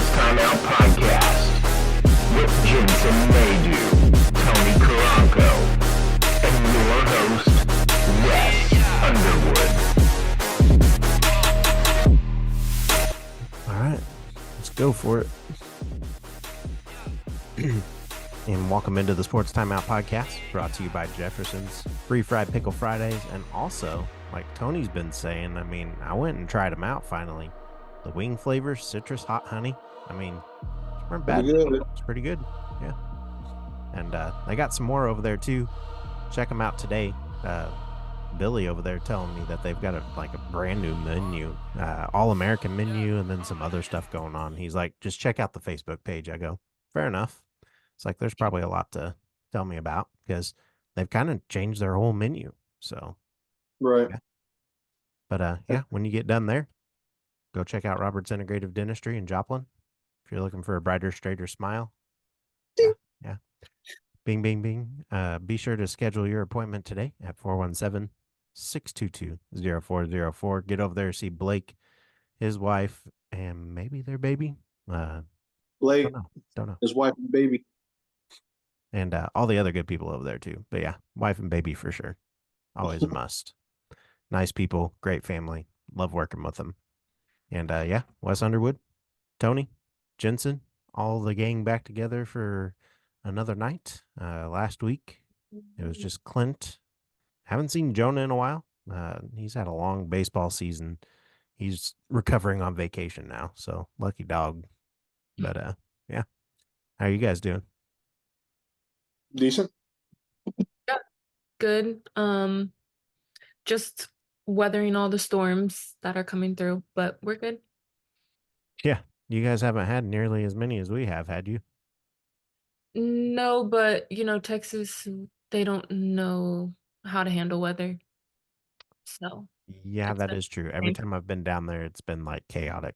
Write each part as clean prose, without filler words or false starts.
Sports Timeout Podcast with Jensen Maydew, Tony Caranco, and your host, Wes Underwood. All right, let's go for it. And welcome into the Sports Timeout Podcast, brought to you by Jefferson's Free Fried Pickle Fridays. And also, like Tony's been saying, I went and tried them out finally. The wing flavors, citrus, hot honey. They weren't bad. It's pretty good. Yeah. And they got some more over there too. Check them out today. Billy over there telling me that they've got a brand new menu, all American menu, and then some other stuff going on. He's like, just check out the Facebook page. I go, fair enough. It's like, there's probably a lot to tell me about because they've kind of changed their whole menu. So, right. Yeah. But yeah, when you get done there, go check out Robert's Integrative Dentistry in Joplin. If you're looking for a brighter, straighter smile. Yeah. Bing, bing, bing. Be sure to schedule your appointment today at 417-622-0404. Get over there, see Blake, his wife, and maybe their baby. Blake, don't know. His wife and baby. And all the other good people over there too. But yeah, wife and baby for sure. Always a must. Nice people, great family. Love working with them. And yeah, Wes Underwood, Tony, Jensen, all the gang back together for another night. Last week, it was just Clint. Haven't seen Jonah in a while. He's had a long baseball season. He's recovering on vacation now, so lucky dog. But yeah, how are you guys doing? Decent. Yeah, good. Just weathering all the storms that are coming through, but we're good. Yeah, you guys haven't had nearly as many as we have, had you? No, but Texas, they don't know how to handle weather. So Yeah, that is true. Every time I've been down there, it's been like chaotic.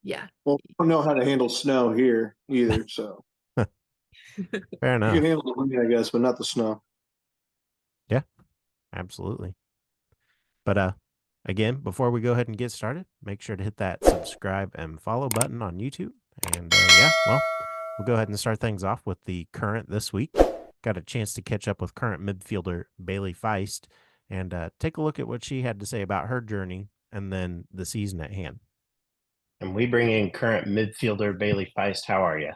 yeah. Well, we don't know how to handle snow here either, so Fair enough. you can handle the wind, I guess, but not the snow. Yeah, absolutely. But again, before we go ahead and get started, make sure to hit that subscribe and follow button on YouTube. And yeah, well, we'll go ahead and start things off with the current this week. Got a chance to catch up with current midfielder Bayley Feist and take a look at what she had to say about her journey and then the season at hand. And we bring in current midfielder Bayley Feist. How are you?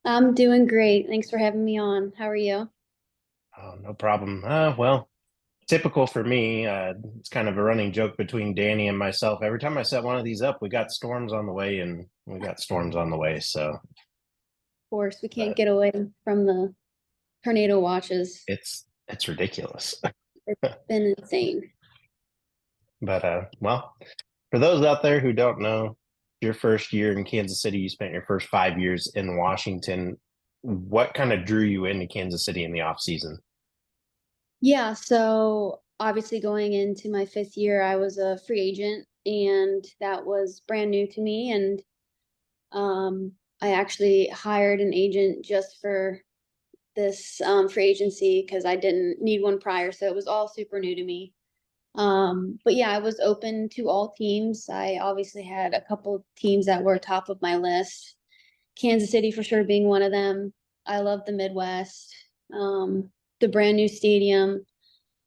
I'm doing great. Thanks for having me on. How are you? Oh, no problem. Well, typical for me. It's kind of a running joke between Danny and myself. Every time I set one of these up, we got storms on the way, and we got storms on the way. So, Of course, we can't get away from the tornado watches. it's ridiculous. It's been insane. But well, for those out there who don't know, your first year in Kansas City, you spent your first 5 years in Washington. What kind of drew you into Kansas City in the off season? Yeah, so obviously going into my 5th year, I was a free agent, and that was brand new to me. And I actually hired an agent just for this free agency because I didn't need one prior, so it was all super new to me. But yeah, I was open to all teams. I obviously had a couple teams that were top of my list. Kansas City for sure being one of them. I love the Midwest. The brand new stadium,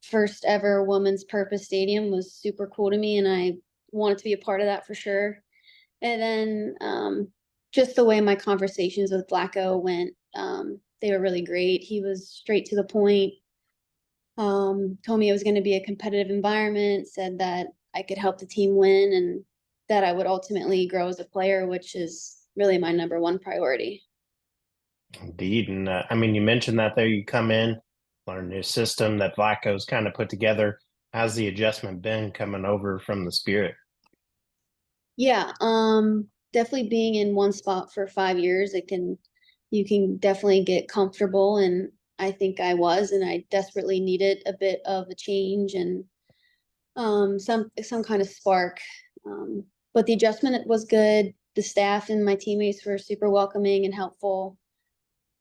first ever women's purpose stadium, was super cool to me, and I wanted to be a part of that for sure. And then just the way my conversations with Blacko went, they were really great. He was straight to the point. Told me it was going to be a competitive environment, said that I could help the team win and that I would ultimately grow as a player, which is really my number one priority. Indeed. And you mentioned that there you come in, learn a new system that Vlaco's kind of put together. How's the adjustment been coming over from the Spirit? Yeah, definitely being in one spot for 5 years, you can definitely get comfortable, and I think I was, and I desperately needed a bit of a change and some kind of spark. But the adjustment was good. The staff and my teammates were super welcoming and helpful.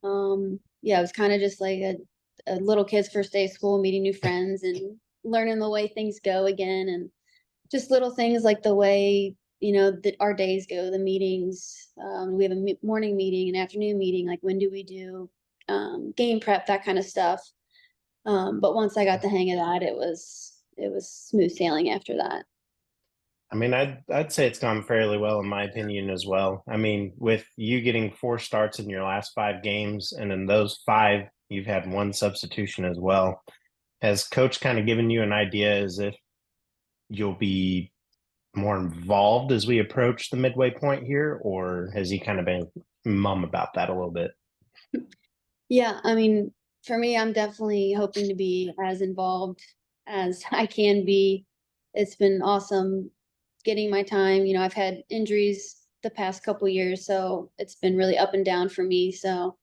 Yeah, it was kind of just like a little kid's first day of school, meeting new friends and learning the way things go again, and just little things like the way our days go, the meetings. We have a morning meeting, an afternoon meeting, like when do we do game prep, that kind of stuff. But once I got the hang of that, it was smooth sailing after that. I mean, I'd say it's gone fairly well in my opinion as well. I mean, with you getting 4 starts in your last 5 games, and in those 5, you've had 1 substitution as well. Has coach kind of given you an idea as if you'll be more involved as we approach the midway point here, or has he kind of been mum about that a little bit? Yeah, I mean, for me, I'm definitely hoping to be as involved as I can be. It's been awesome getting my time. I've had injuries the past couple years, so it's been really up and down for me. So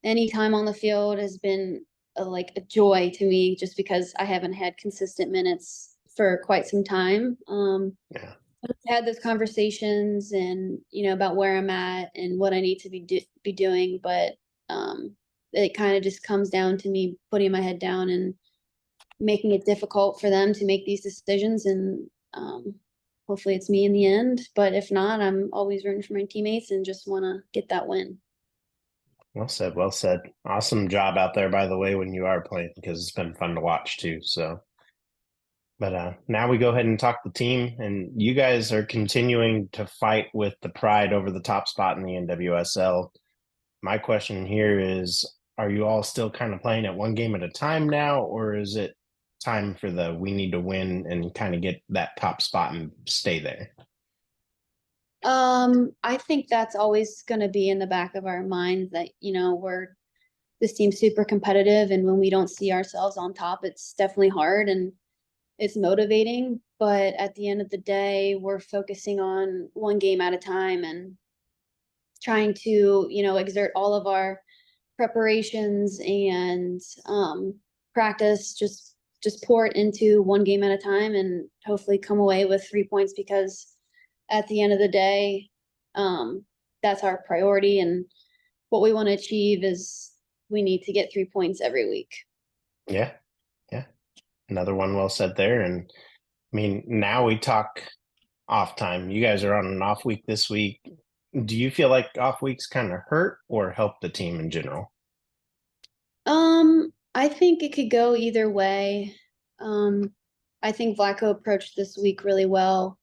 any time on the field has been like a joy to me, just because I haven't had consistent minutes for quite some time. Yeah. I've had those conversations and about where I'm at and what I need to be doing, but it kind of just comes down to me putting my head down and making it difficult for them to make these decisions, and hopefully it's me in the end. But if not, I'm always rooting for my teammates and just want to get that win. Well said, well said. Awesome job out there, by the way, when you are playing, because it's been fun to watch too. So, but now we go ahead and talk the team, and you guys are continuing to fight with the pride over the top spot in the NWSL. My question here is, are you all still kind of playing at one game at a time now, or is it time for we need to win and kind of get that top spot and stay there? I think that's always going to be in the back of our minds that, this team's super competitive, and when we don't see ourselves on top, it's definitely hard and it's motivating. But at the end of the day, we're focusing on one game at a time and trying to, exert all of our preparations and practice, just pour it into one game at a time and hopefully come away with 3 points, because at the end of the day, that's our priority, and what we want to achieve is we need to get 3 points every week. Yeah. Another one well said there. And I mean, now we talk off time. You guys are on an off week this week. Do you feel like off weeks kind of hurt or help the team in general? I think it could go either way. I think Vlaco approached this week really well,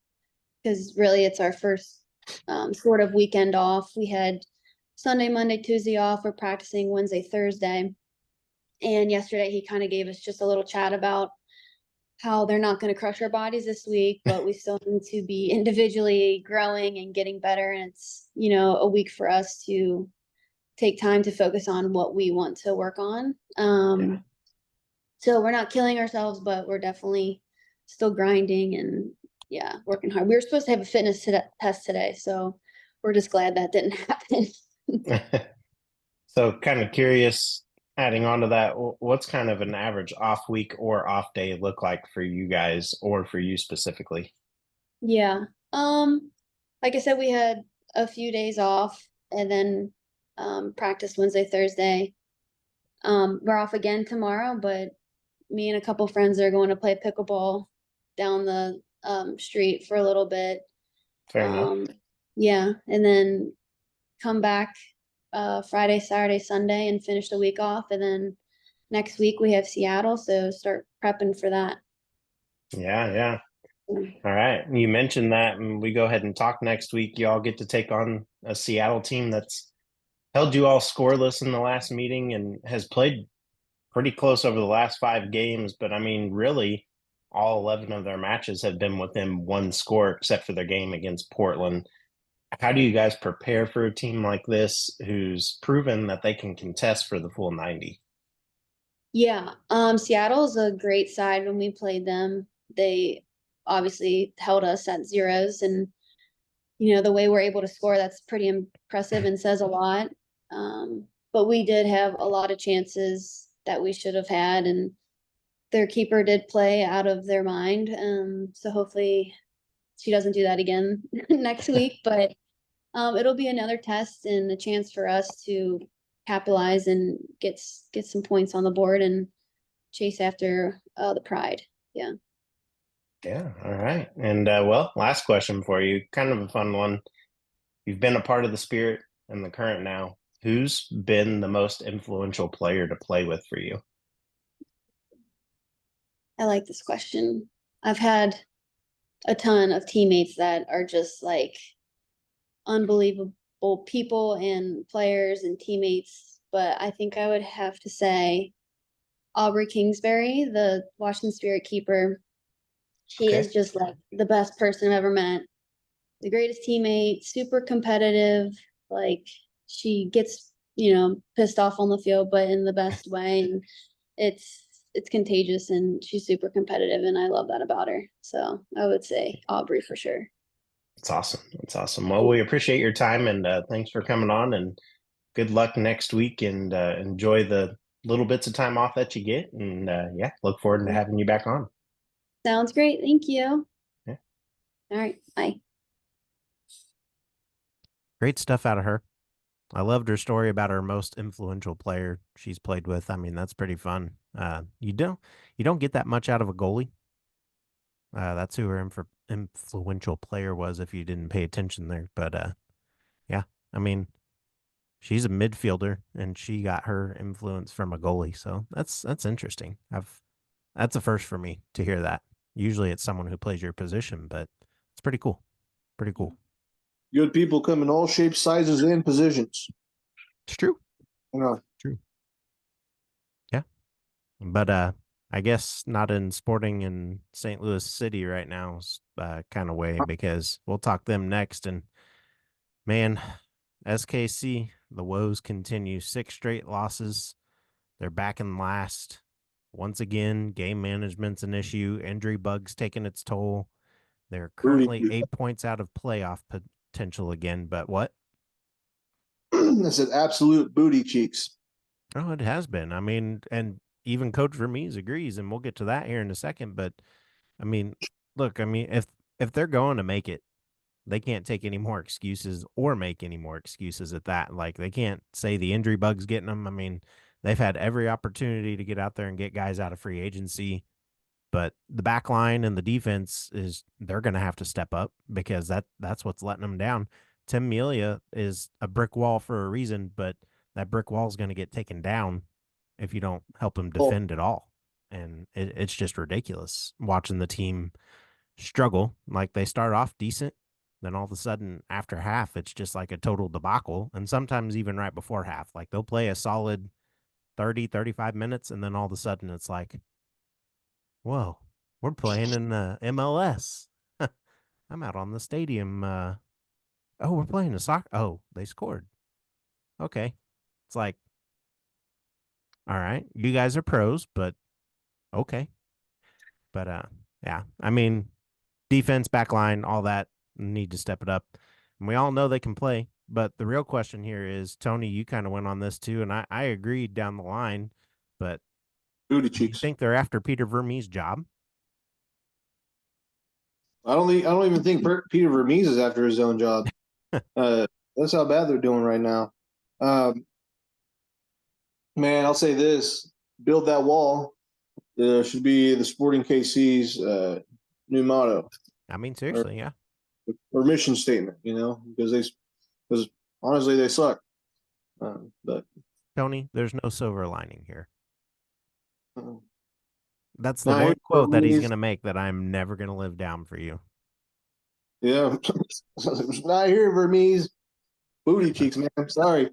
because really it's our first sort of weekend off. We had Sunday, Monday, Tuesday off. We're practicing Wednesday, Thursday. And yesterday he kind of gave us just a little chat about how they're not going to crush our bodies this week, but we still need to be individually growing and getting better. And it's, a week for us to take time to focus on what we want to work on. So we're not killing ourselves, but we're definitely still grinding and working hard. We were supposed to have a fitness test today, so we're just glad that didn't happen. So kind of curious, adding on to that, what's kind of an average off week or off day look like for you guys, or for you specifically? Yeah. Like I said, we had a few days off and then practice Wednesday, Thursday. We're off again tomorrow, but me and a couple friends are going to play pickleball down the street for a little bit. Fair enough. Yeah, and then come back Friday, Saturday, Sunday, and finish the week off. And then next week we have Seattle, so start prepping for that. Yeah. All right. You mentioned that, and we go ahead and talk next week. You all get to take on a Seattle team that's held you all scoreless in the last meeting and has played pretty close over the last 5 games. But I mean, really, all 11 of their matches have been within 1 score, except for their game against Portland. How do you guys prepare for a team like this who's proven that they can contest for the full 90? Yeah, Seattle's a great side. When we played them, they obviously held us at zeros, and the way we're able to score, that's pretty impressive and says a lot. But we did have a lot of chances that we should have had, and their keeper did play out of their mind. So hopefully she doesn't do that again next week, but it'll be another test and a chance for us to capitalize and get some points on the board and chase after the pride. Yeah. Yeah. All right. And well, last question for you. Kind of a fun one. You've been a part of the Spirit and the current now. Who's been the most influential player to play with for you? I like this question. I've had a ton of teammates that are just like unbelievable people and players and teammates, but I think I would have to say Aubrey Kingsbury, the Washington Spirit keeper. She Okay. is just like the best person I've ever met. The greatest teammate, super competitive. Like she gets, pissed off on the field, but in the best way. And it's contagious and she's super competitive and I love that about her. So I would say Aubrey for sure. That's awesome. That's awesome. Well, we appreciate your time and thanks for coming on and good luck next week and enjoy the little bits of time off that you get. And yeah, look forward to having you back on. Sounds great. Thank you. Yeah. All right. Bye. Great stuff out of her. I loved her story about her most influential player she's played with. I mean, that's pretty fun. You don't get that much out of a goalie. That's who her influential player was if you didn't pay attention there. But yeah, I mean, she's a midfielder and she got her influence from a goalie. So that's interesting. That's a first for me to hear that. Usually it's someone who plays your position, but it's pretty cool. Pretty cool. Good people come in all shapes, sizes, and positions. It's true. You know, True. Yeah. But I guess not in sporting in St. Louis City right now, kind of way, because we'll talk them next. And man, SKC, the woes continue. 6 straight losses. They're back in last. Once again, game management's an issue. Injury bugs taking its toll. They're currently 8 points out of playoff potential again. But what? I said absolute booty cheeks. Oh, it has been. I mean, and even Coach Vermees agrees, and we'll get to that here in a second. But I mean, look, I mean, if they're going to make it, they can't take any more excuses or make any more excuses at that. Like they can't say the injury bug's getting them. I mean, they've had every opportunity to get out there and get guys out of free agency, but the back line and the defense they're going to have to step up because that's what's letting them down. Tim Melia is a brick wall for a reason, but that brick wall is going to get taken down if you don't help him defend at all. And it's just ridiculous watching the team struggle. Like they start off decent, then all of a sudden after half, it's just like a total debacle. And sometimes even right before half, like they'll play a solid 30, 35 minutes. And then all of a sudden it's like, whoa, we're playing in the MLS. I'm out on the stadium. Oh, we're playing a soccer. Oh, they scored. Okay. It's like, all right, you guys are pros, but okay. But yeah, I mean, defense, back line, all that need to step it up. And we all know they can play. But the real question here is, Tony, you kind of went on this too, and I agreed down the line. But Booty do you cheeks. think they're after Peter Vermees' job? I don't even think Peter Vermees is after his own job. That's how bad they're doing right now. Man, I'll say this: build that wall. Should be the Sporting KC's new motto I mean, seriously, yeah. or mission statement. Because honestly they suck. But Tony, there's no silver lining here. uh, That's the one quote that he's going to make that I'm never going to live down for you. yeah, not here, Vermees. Booty cheeks, man. I'm sorry.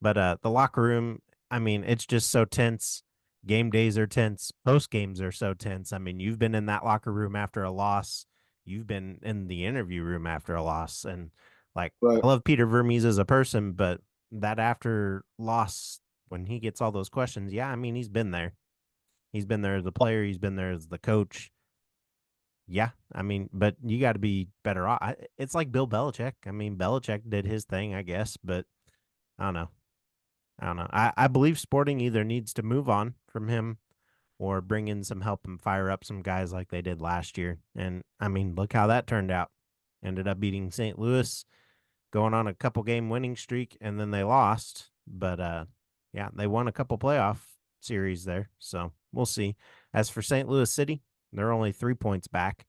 But the locker room, I mean, it's just so tense. Game days are tense. Post games are so tense. I mean, you've been in that locker room after a loss. You've been in the interview room after a loss. And like, Right. I love Peter Vermees as a person, but that after loss, when he gets all those questions, yeah, I mean, he's been there. He's been there as a player. He's been there as the coach. Yeah, I mean, but you got to be better off. It's like Bill Belichick. I mean, Belichick did his thing, I guess, but I don't know. I believe Sporting either needs to move on from him or bring in some help and fire up some guys like they did last year. And I mean, look how that turned out. Ended up beating St. Louis, going on a couple game winning streak, and then they lost. But yeah, they won a couple playoff series there. So we'll see. As for St. Louis City, They're only 3 points back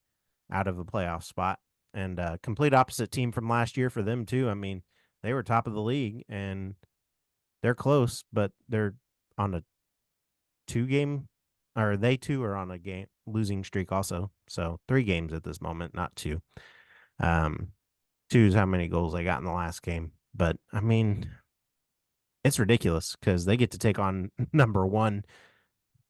out of a playoff spot, and complete opposite team from last year for them too. I mean, they were top of the league, and they're close, but they're on a 2-game, or they too are on a game losing streak also. So 3 games at this moment, not 2. 2 is how many goals they got in the last game. But I mean, it's ridiculous because they get to take on number 1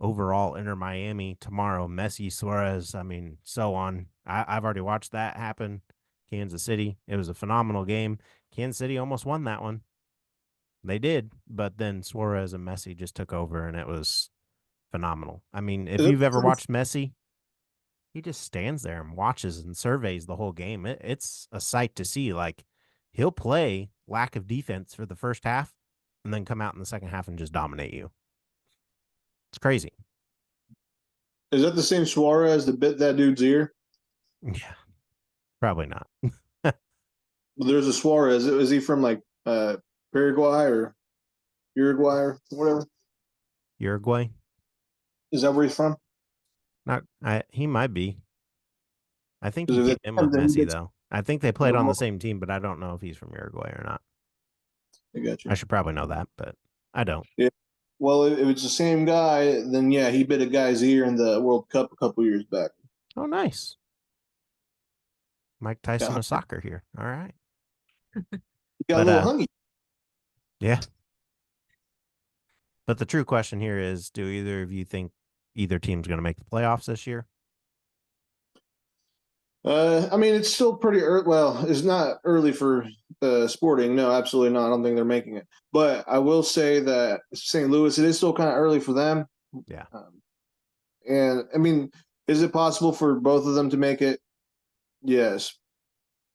overall Inter Miami tomorrow. Messi, Suarez, I mean, so on. I've already watched that happen. Kansas City. It was a phenomenal game. Kansas City almost won that one. They did, but then Suarez and Messi just took over, and it was phenomenal. I mean, if you've ever watched Messi, he just stands there and watches and surveys the whole game. It's a sight to see. Like, he'll play lack of defense for the first half and then come out in the second half and just dominate you. It's crazy. Is that the same Suarez that bit that dude's ear? Yeah, probably not. Well, there's a Suarez. Is he from like Paraguay or Uruguay or whatever? Uruguay? Is that where he's from? He might be. I think he Because if came in it's with him, then he Messi, gets- though. I think they played on the same team, but I don't know if he's from Uruguay or not. I got you. I should probably know that, but I don't. Well, if it's the same guy, then yeah, he bit a guy's ear in the World Cup a couple years back. Oh, nice. Mike Tyson Yeah. of soccer here. All right. He got But, a little hungry. Yeah. But the true question here is, do either of you think either team's going to make the playoffs this year? I mean, it's still pretty early. Well, it's not early for Sporting. No, absolutely not. I don't think they're making it. But I will say that St. Louis, it is still kind of early for them. Yeah. And I mean, is it possible for both of them to make it? Yes.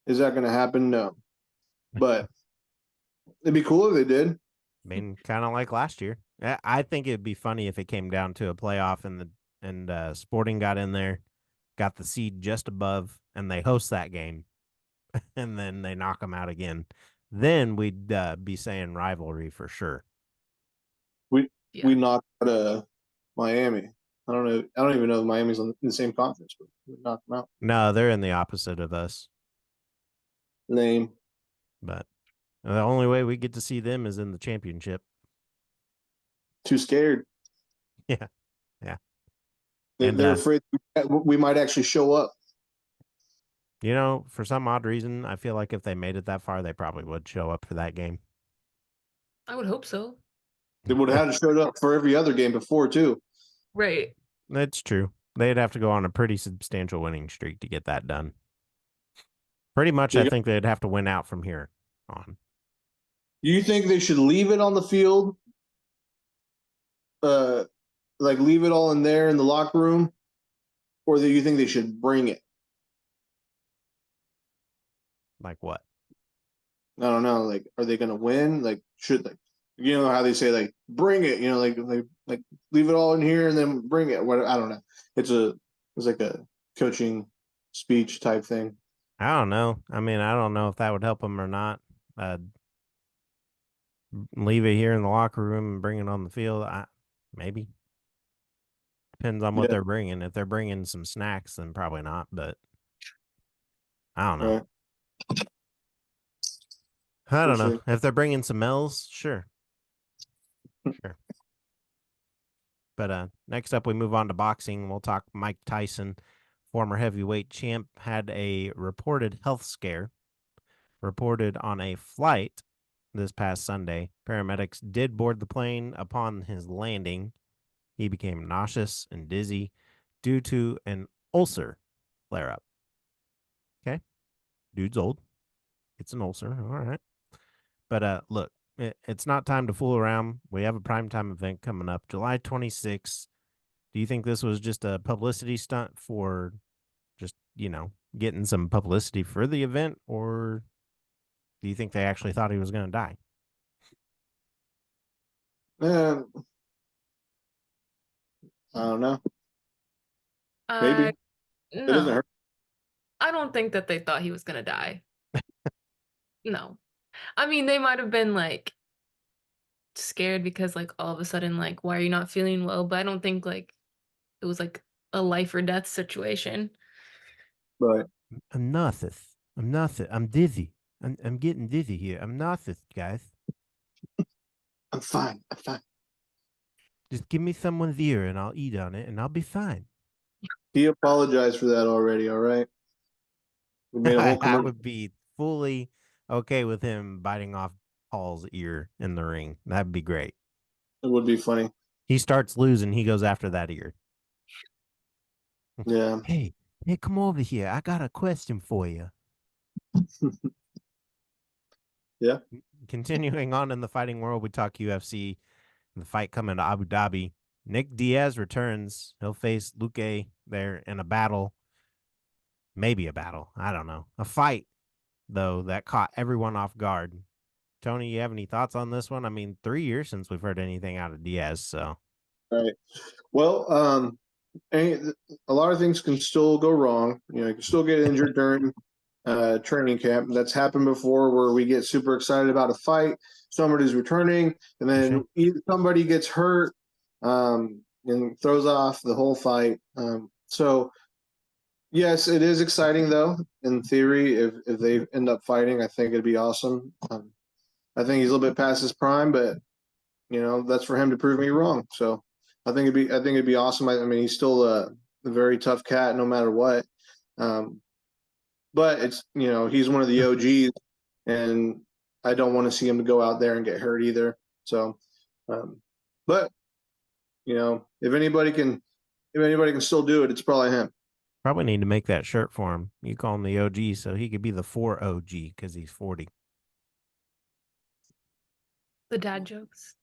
Is that going to happen? No. But it'd be cool if they did. I mean, kind of like last year. I think it'd be funny if it came down to a playoff and Sporting got in there, got the seed just above, and they host that game, and then they knock them out again. Then we'd be saying rivalry for sure. We Yeah. knocked out Miami. I don't know. I don't even know if Miami's in the same conference, but we knocked them out. No, they're in the opposite of us. Lame. But the only way we get to see them is in the championship. Too scared. Yeah. Yeah. They're And, afraid we might actually show up. You know, for some odd reason, I feel like if they made it that far, they probably would show up for that game. I would hope so. They would have had to showed up for every other game before too. Right. That's true. They'd have to go on a pretty substantial winning streak to get that done. Pretty much, I think they'd have to win out from here on. Do you think they should leave it on the field? Like leave it all in there in the locker room? Or do you think they should bring it? Like what? I don't know. Like, are they going to win? Like, should they? You know how they say like bring it? You know, like leave it all in here and then bring it. What I don't know. It's like a coaching speech type thing. I don't know. I mean, I don't know if that would help them or not. Leave it here in the locker room and bring it on the field. Maybe. Depends on what they're bringing. If they're bringing some snacks, then probably not. But I don't know. Right. I don't know. If they're bringing some L's, sure. Sure. But next up, we move on to boxing. We'll talk Mike Tyson, former heavyweight champ, had a reported health scare. Reported on a flight this past Sunday. Paramedics did board the plane. Upon his landing, he became nauseous and dizzy due to an ulcer flare-up. Okay. Dude's old. It's an ulcer. All right. But look, it's not time to fool around. We have a primetime event coming up July 26th. Do you think this was just a publicity stunt for just, getting some publicity for the event? Or do you think they actually thought he was going to die? I don't know. Maybe. It doesn't No, hurt. I don't think that they thought he was gonna die. No. I mean, they might have been like scared because like all of a sudden, like, why are you not feeling well? But I don't think like it was like a life or death situation. Right. I'm nauseous. I'm nauseous. I'm dizzy. I'm getting dizzy here. I'm nauseous, guys. I'm fine. I'm fine. Just give me someone's ear and I'll eat on it and I'll be fine. He apologized for that already. All right. We made a whole I commercial. would be fully okay with him biting off Paul's ear in the ring. That'd be great. It would be funny. He starts losing, he goes after that ear. Yeah. Hey, come over here. I got a question for you. Yeah. Continuing on in the fighting world, we talk UFC. The fight coming to Abu Dhabi. Nick Diaz returns. He'll face Luque there in a battle. Maybe a battle. I don't know. A fight, though, that caught everyone off guard. Tony, you have any thoughts on this one? I mean, 3 years since we've heard anything out of Diaz, so. Right. Well, a lot of things can still go wrong. You know, you can still get injured during training camp. That's happened before, where we get super excited about a fight, somebody's returning, and then either somebody gets hurt and throws off the whole fight. So, yes, it is exciting, though. In theory, if they end up fighting, I think it'd be awesome. I think he's a little bit past his prime, but you know that's for him to prove me wrong. So I think it'd be awesome. I mean, he's still a very tough cat, no matter what. But it's, you know, he's one of the OGs, and I don't want to see him to go out there and get hurt either. So, but you know, if anybody can still do it, it's probably him. Probably need to make that shirt for him. You call him the OG, so he could be the 4 OG because he's 40. The dad jokes.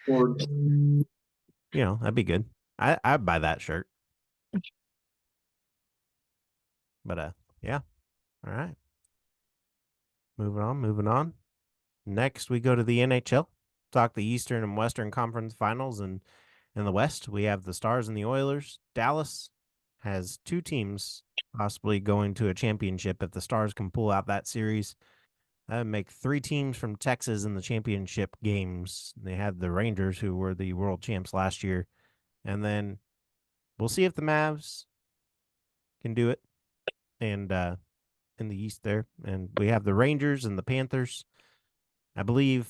Or You know, that'd be good. I'd buy that shirt. But yeah. All right. Moving on. Next we go to the NHL. Talk the Eastern and Western Conference Finals, and in the West, we have the Stars and the Oilers. Dallas has 2 teams possibly going to a championship if the Stars can pull out that series. That would make 3 teams from Texas in the championship games. They had the Rangers, who were the world champs last year. And then we'll see if the Mavs can do it. And in the East there. And we have the Rangers and the Panthers. I believe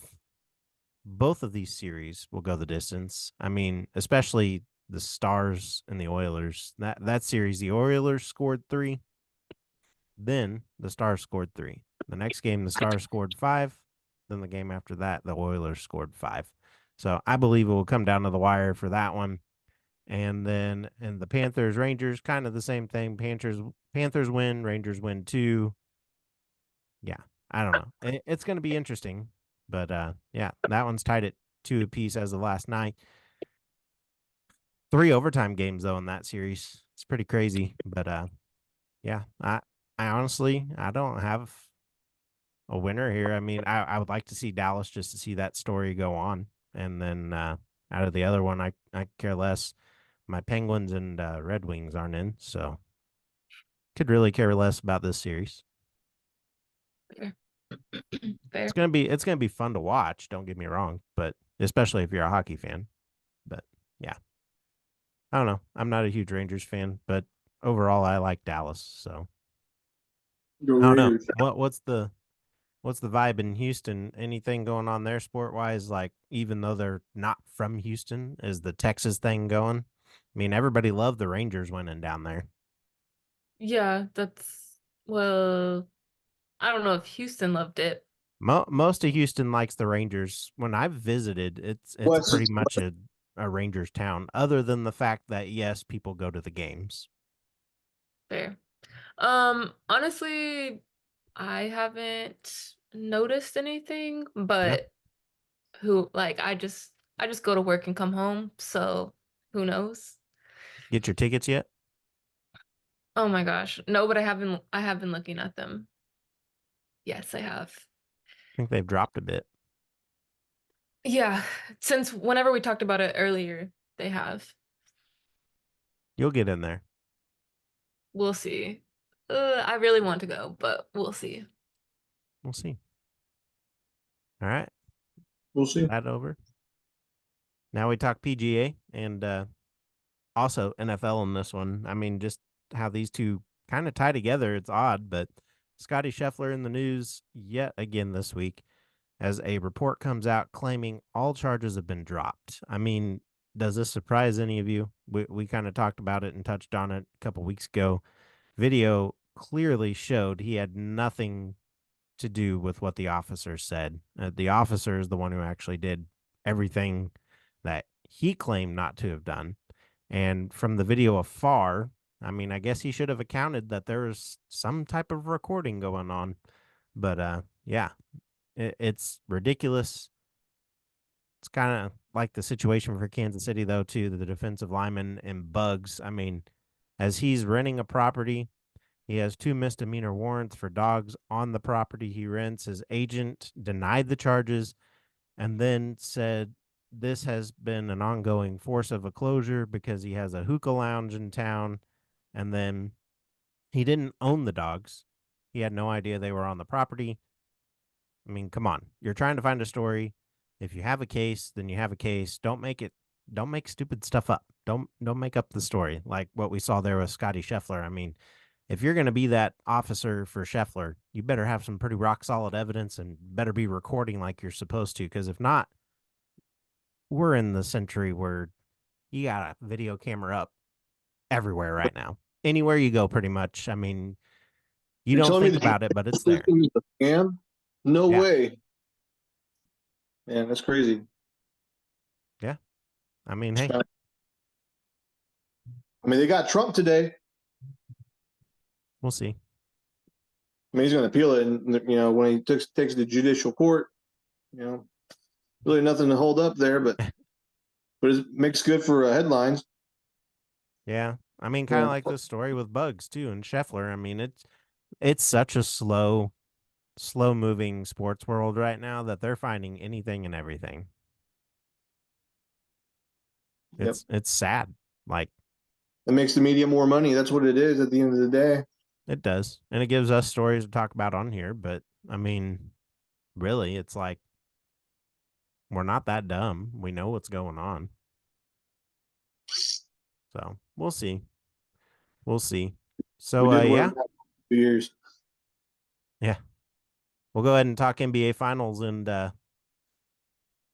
both of these series will go the distance. I mean, especially the Stars and the Oilers. That series, the Oilers scored 3. Then the Stars scored 3. The next game, the Stars scored 5. Then the game after that, the Oilers scored 5. So I believe it will come down to the wire for that one. And then in the Panthers, Rangers, kind of the same thing. Panthers win, Rangers win 2. Yeah, I don't know. It's going to be interesting. But yeah, that one's tied at 2 apiece as of last night. 3 overtime games, though, in that series. It's pretty crazy. But yeah, I honestly, I don't have a winner here. I mean, I would like to see Dallas just to see that story go on. And then out of the other one, I care less. My Penguins and Red Wings aren't in, so could really care less about this series. Fair. It's gonna be fun to watch. Don't get me wrong, but especially if you're a hockey fan. But yeah, I don't know. I'm not a huge Rangers fan, but overall, I like Dallas. So I don't know. What's the vibe in Houston? Anything going on there sport wise? Like, even though they're not from Houston, is the Texas thing going? I mean, everybody loved the Rangers winning down there. Yeah, well, I don't know if Houston loved it. Most of Houston likes the Rangers. When I've visited, it's pretty much a Rangers town, other than the fact that, yes, people go to the games. Fair. Honestly, I haven't noticed anything, but I just go to work and come home, so who knows? Get your tickets yet? Oh my gosh. No, but I have been looking at them. Yes, I have. I think they've dropped a bit. Yeah, since whenever we talked about it earlier, they have. You'll get in there. We'll see. I really want to go, but we'll see. We'll see. All right. We'll see. That over. Now we talk PGA, and also NFL in this one. I mean, just how these two kind of tie together. It's odd, but Scotty Scheffler in the news yet again this week as a report comes out claiming all charges have been dropped. I mean, does this surprise any of you? We kind of talked about it and touched on it a couple weeks ago. Video clearly showed he had nothing to do with what the officer said. The officer is the one who actually did everything that he claimed not to have done. And from the video afar, I mean, I guess he should have accounted that there was some type of recording going on. But yeah, it's ridiculous. It's kind of like the situation for Kansas City, though, too, the defensive lineman and Bugs. I mean, as he's renting a property, he has 2 misdemeanor warrants for dogs on the property he rents. His agent denied the charges and then said this has been an ongoing force of a closure because he has a hookah lounge in town. And then he didn't own the dogs. He had no idea they were on the property. I mean, come on. You're trying to find a story. If you have a case, then you have a case. Don't make stupid stuff up. Don't make up the story like what we saw there with Scotty Scheffler. I mean, if you're going to be that officer for Sheffler, you better have some pretty rock solid evidence and better be recording like you're supposed to. Because if not, we're in the century where you got a video camera up everywhere right now. Anywhere you go, pretty much. I mean, you You're don't telling me think that about it, but it's there. this is a scam? No Yeah. way. Man, that's crazy. Yeah. I mean, hey. I mean, they got Trump today. We'll see. I mean, he's going to appeal it, and when he takes it to judicial court, really nothing to hold up there, but it makes good for headlines. Yeah. I mean, kind of like this story with Bugs too and Scheffler. I mean, it's such a slow moving sports world right now that they're finding anything and everything. It's sad. Like, it makes the media more money. That's what it is at the end of the day. It does. And it gives us stories to talk about on here. But I mean, really, it's like we're not that dumb. We know what's going on. So we'll see. We'll see. So, yeah. 2 years. Yeah. We'll go ahead and talk NBA Finals and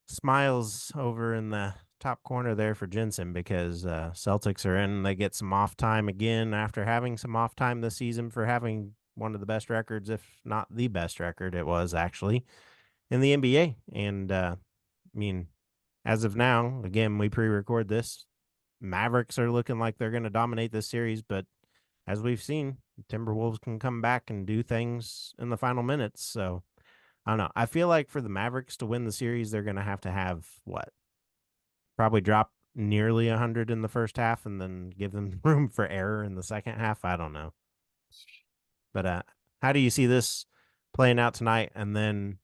smiles over in the top corner there for Jensen because Celtics are in. They get some off time again after having some off time this season for having one of the best records, if not the best record it was actually in the NBA. And I mean, as of now, again, we pre-record this. Mavericks are looking like they're going to dominate this series, but as we've seen, Timberwolves can come back and do things in the final minutes. So I don't know. I feel like for the Mavericks to win the series, they're going to have what? Probably drop nearly 100 in the first half and then give them room for error in the second half. I don't know. But how do you see this playing out tonight? And then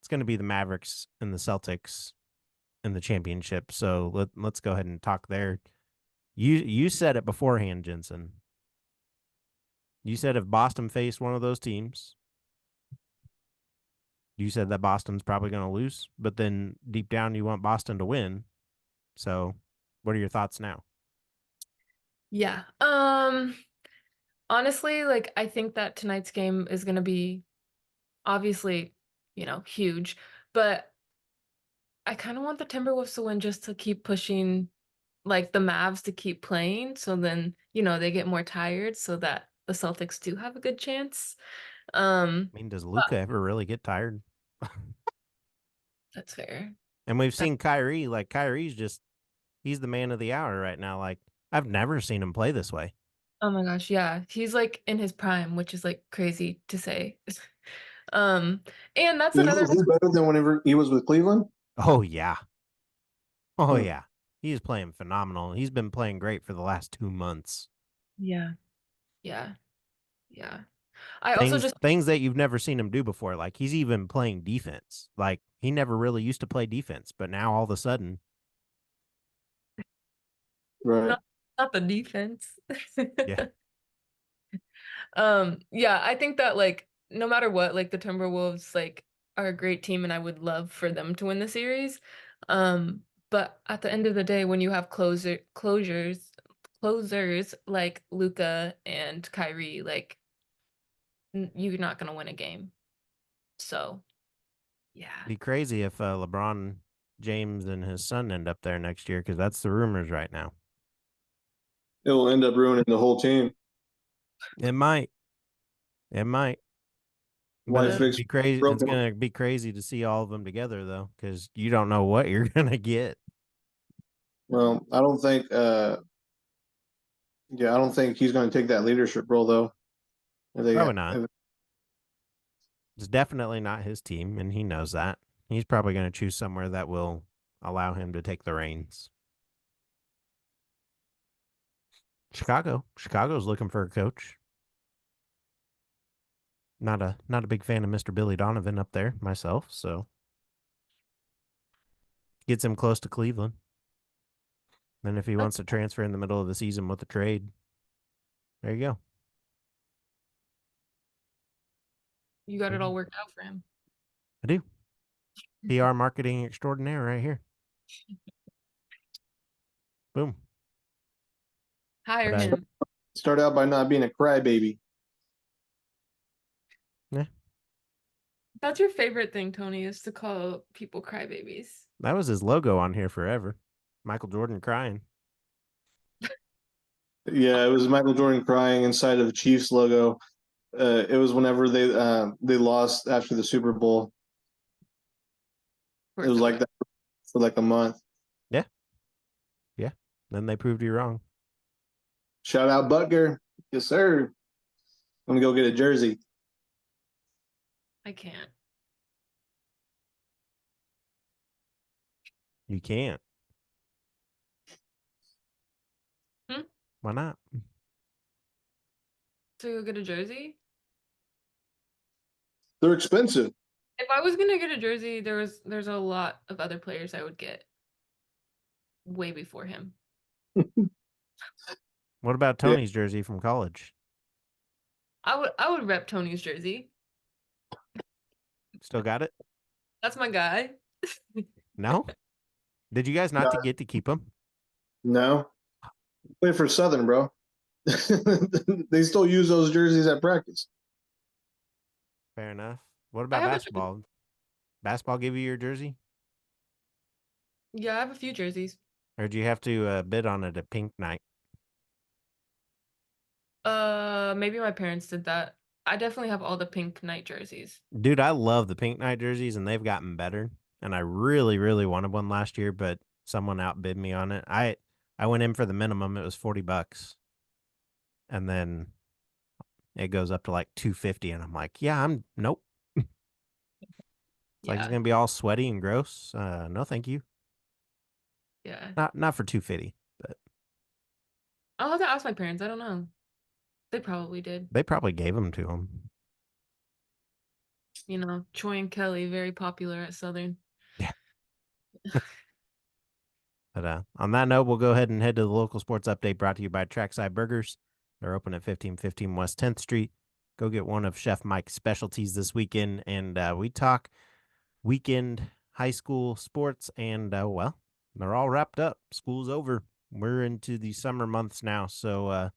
it's going to be the Mavericks and the Celtics in the championship. So let's go ahead and talk there. You said it beforehand, Jensen. You said if Boston faced one of those teams, you said that Boston's probably going to lose, but then deep down you want Boston to win. So what are your thoughts now? Yeah. Honestly, like I think that tonight's game is going to be obviously, huge, but I kind of want the Timberwolves to win just to keep pushing like the Mavs to keep playing. So then, they get more tired so that the Celtics do have a good chance. I mean, does Luka ever really get tired? That's fair. And we've seen Kyrie, like he's the man of the hour right now. Like I've never seen him play this way. Oh my gosh, yeah. He's like in his prime, which is like crazy to say. And that's another Is he better than whenever he was with Cleveland? Oh yeah. Oh yeah. He is playing phenomenal. He's been playing great for the last 2 months. Yeah. I also just things that you've never seen him do before. Like he's even playing defense. Like he never really used to play defense, but now all of a sudden. Right. Not the defense. Yeah. Yeah, I think that like no matter what, like the Timberwolves like are a great team and I would love for them to win the series. But at the end of the day, when you have closers like Luka and Kyrie, like you're not gonna win a game. So, yeah. Be crazy if LeBron James and his son end up there next year, because that's the rumors right now. It will end up ruining the whole team. It might. It might. But Why it's fix be crazy. It's broken? gonna be crazy to see all of them together, though, because you don't know what you're gonna get. Well, I don't think. I don't think he's going to take that leadership role, though. Probably not. It's definitely not his team, and he knows that. He's probably going to choose somewhere that will allow him to take the reins. Chicago's looking for a coach. Not a big fan of Mr. Billy Donovan up there myself, so gets him close to Cleveland. Then if he wants to transfer in the middle of the season with a trade, there you go. You got it all worked out for him. I do. PR marketing extraordinaire right here. Boom. Hire him. Start out by not being a crybaby. Yeah. That's your favorite thing, Tony, is to call people crybabies. That was his logo on here forever. Michael Jordan crying. Yeah, it was Michael Jordan crying inside of the Chiefs logo. It was whenever they lost after the Super Bowl. It was like that for like a month. Yeah. Yeah. Then they proved you wrong. Shout out Butker. Yes, sir. I'm going to go get a jersey. I can't. You can't. Why not? To go get a jersey? They're expensive. If I was gonna get a jersey, there's a lot of other players I would get way before him. What about Tony's jersey from college? I would rep Tony's jersey. Still got it? That's my guy. No? Did you guys not get to keep him? No. Play for Southern, bro. They still use those jerseys at practice. Fair enough. What about basketball? Basketball give you your jersey? Yeah, I have a few jerseys. Or do you have to bid on it at pink night? Maybe my parents did that. I definitely have all the pink night jerseys. Dude, I love the pink night jerseys, and they've gotten better. And I really, really wanted one last year, but someone outbid me on it. I went in for the minimum. It was $40. And then it goes up to like $250, and I'm like, yeah, nope. Like it's gonna be all sweaty and gross. No, thank you. Yeah. Not for $250, but I'll have to ask my parents. I don't know. They probably did. They probably gave them to him. You know, Troy and Kelly, very popular at Southern. Yeah. But on that note, we'll go ahead and head to the local sports update brought to you by Trackside Burgers. They're open at 1515 West 10th Street. Go get one of Chef Mike's specialties this weekend, and we talk weekend high school sports, and well, they're all wrapped up. School's over. We're into the summer months now, so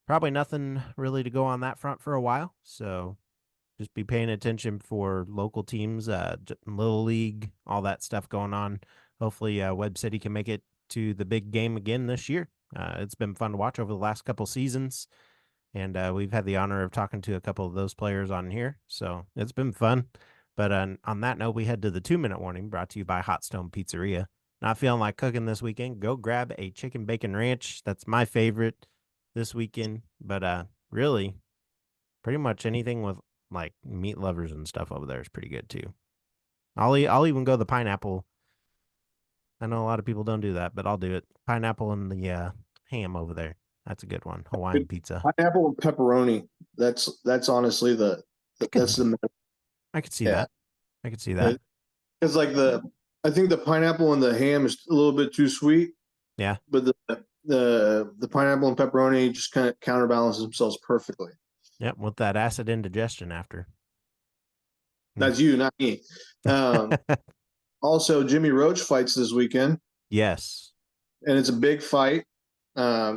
probably nothing really to go on that front for a while. So just be paying attention for local teams, Little League, all that stuff going on. Hopefully Webb City can make it to the big game again this year. It's been fun to watch over the last couple seasons, and we've had the honor of talking to a couple of those players on here, so it's been fun. But on that note, we head to the 2-minute warning brought to you by Hot Stone Pizzeria. Not feeling like cooking this weekend? Go grab a chicken bacon ranch. That's my favorite this weekend. But really, pretty much anything with like meat lovers and stuff over there is pretty good too. I'll even go the pineapple. I know a lot of people don't do that, but I'll do it. Pineapple and the ham over there. That's a good one. Hawaiian pizza. Pineapple and pepperoni. That's honestly that's the. I could see that. I could see that. It's like I think the pineapple and the ham is a little bit too sweet. Yeah. But the pineapple and pepperoni just kind of counterbalance themselves perfectly. Yep, with that acid indigestion after. That's you, not me. Also, Jimmy Roach fights this weekend, Yes. and it's a big fight. I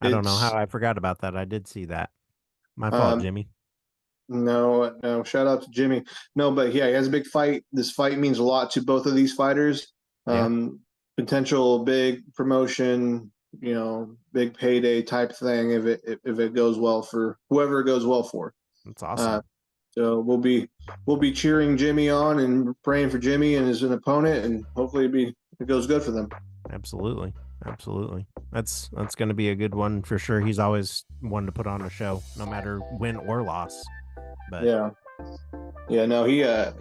don't know It's how I forgot about that. I did see that. My fault, Jimmy. no, shout out to Jimmy. No, but yeah, he has a big fight. This fight means a lot to both of these fighters. Potential big promotion, big payday type thing if it goes well for whoever it goes well for. That's awesome. So we'll be cheering Jimmy on and praying for Jimmy and his opponent, and hopefully it goes good for them. Absolutely. That's going to be a good one for sure. He's always one to put on a show, no matter win or loss. But no, he has,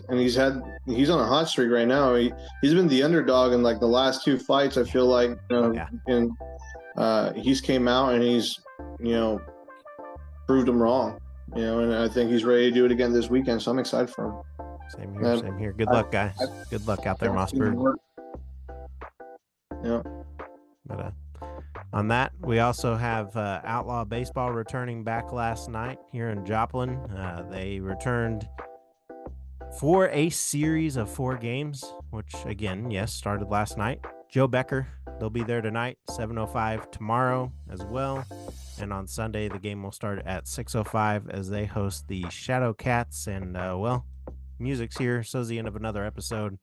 and he's on a hot streak right now. He's been the underdog in like the last two fights. I feel like, and he's came out and he's proved him wrong. And I think he's ready to do it again this weekend. So I'm excited for him. Same here. Good luck, guys. Good luck out there, Mossberg. Yeah. But on that, we also have Outlaw Baseball returning back last night here in Joplin. They returned for a series of 4 games, which again, yes, started last night. Joe Becker, they'll be there tonight, 7:05 tomorrow as well. And on Sunday, the game will start at 6:05 as they host the Shadow Cats. And, music's here. So's the end of another episode.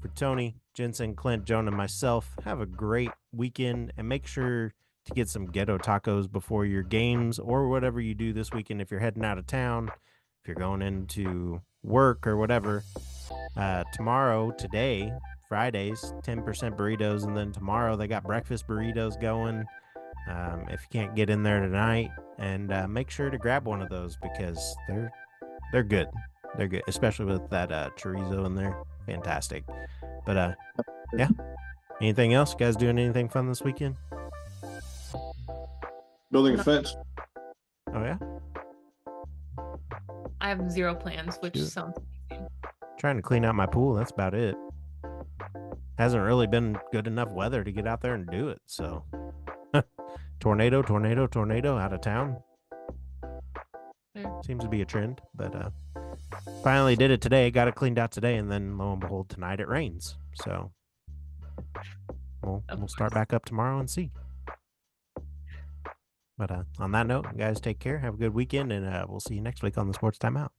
For Tony, Jensen, Clint, Joan, and myself, have a great weekend. And make sure to get some ghetto tacos before your games or whatever you do this weekend. If you're heading out of town, if you're going into work or whatever. Today, Fridays, 10% burritos. And then tomorrow, they got breakfast burritos going. If you can't get in there tonight, and make sure to grab one of those because they're good. They're good, especially with that chorizo in there. Fantastic. But yeah. Anything else? You guys doing anything fun this weekend? Building a fence. Oh yeah. I have 0 plans, which Shoot. sounds amazing. Trying to clean out my pool. That's about it. Hasn't really been good enough weather to get out there and do it. So tornado out of town. Seems to be a trend, but finally did it today. Got it cleaned out today, and then lo and behold, tonight it rains. So we'll start back up tomorrow and see. But on that note, guys, take care. Have a good weekend, and we'll see you next week on the Sports Timeout.